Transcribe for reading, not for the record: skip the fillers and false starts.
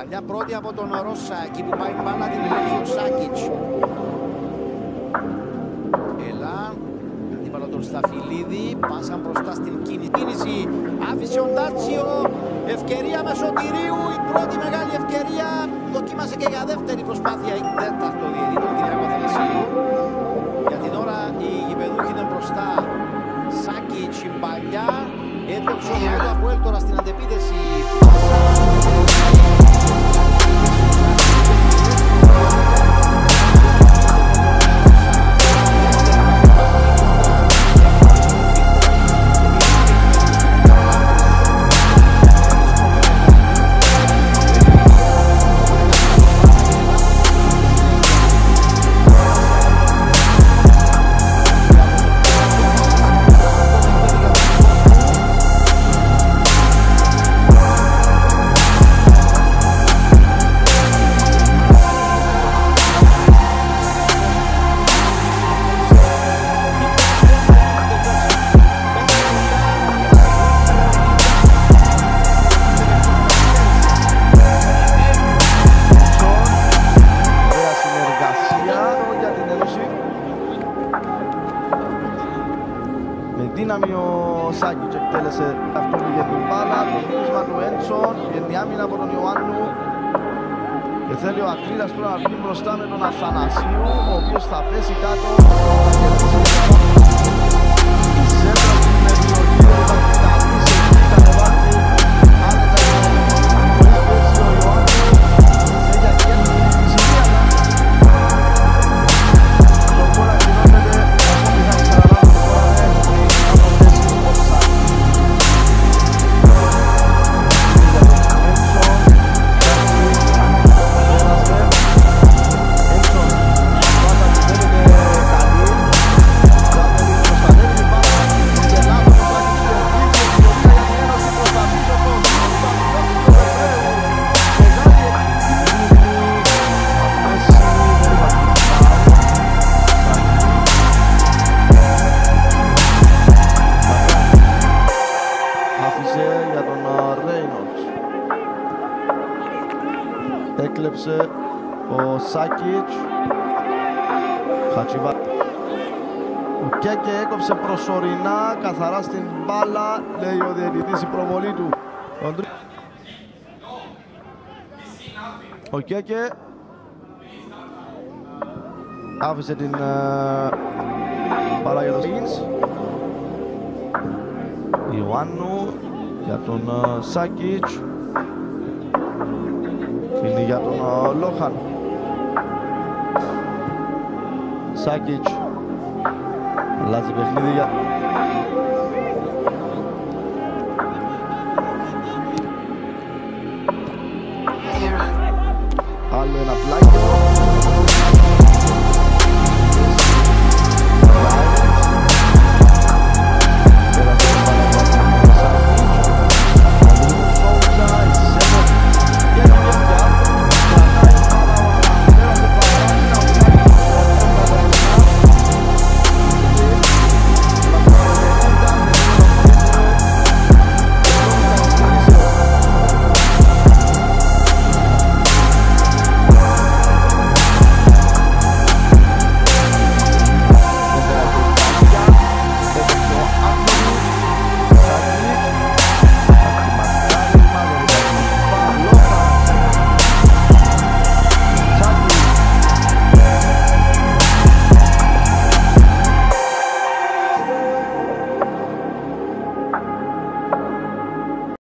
Παλιά πρώτη από τον Ρώσα, εκεί που πάει μπάλα την ελέγχει ο Σάκιτς. Έλα, αντίπαλο τον Σταφυλίδη, πάσα μπροστά στην κίνηση, άφησε ο Ντάτσιο, ευκαιρία με Σωτηρίου, η πρώτη μεγάλη ευκαιρία, δοκίμασε και για δεύτερη προσπάθεια, η τέταρτο διαιτητή τον Κυριάκο Θελεσίου. Για την ώρα οι γηπεδούχοι είναι μπροστά, Σάκιτς, η παλιά, έδιωξε ο Αποέλ τώρα στην αντεπίθεση. Δύναμη ο Σάκιτς εκτέλεσε αυτό για την μπάλα, το μήνυσμα του Έντσον, η άμυνα από τον Ιωάννου και θέλει ο Ακρίλας τώρα να βγει μπροστά με τον Αθανασίου, ο οποίος θα πέσει κάτω. Η σέντρα στην επιλογή δεν υπάρχει καλή σε εκεί, κατεβάζει άνετα χωρίς πέσει ο Ιωάννου σε για κέρδη τη Συρία. Το κόλλα γινόμεναι ακόμη θα ξαναλάβει τώρα για τον Ρέινολτς. Έκλεψε ο Σάκιτς. Χατσιβά. Ο Κέκε έκοψε προσωρινά, καθαρά στην μπάλα, λέει ο διαιτητής, η προβολή του. Ο Κέκε άφησε την μπάλα για τον Σίγινς. Ιωάννου για τον Σάκιτς, είναι για τον Λόχαν. Σάκιτς αλλάζει παιχνίδι για άλλο ένα πλάκι.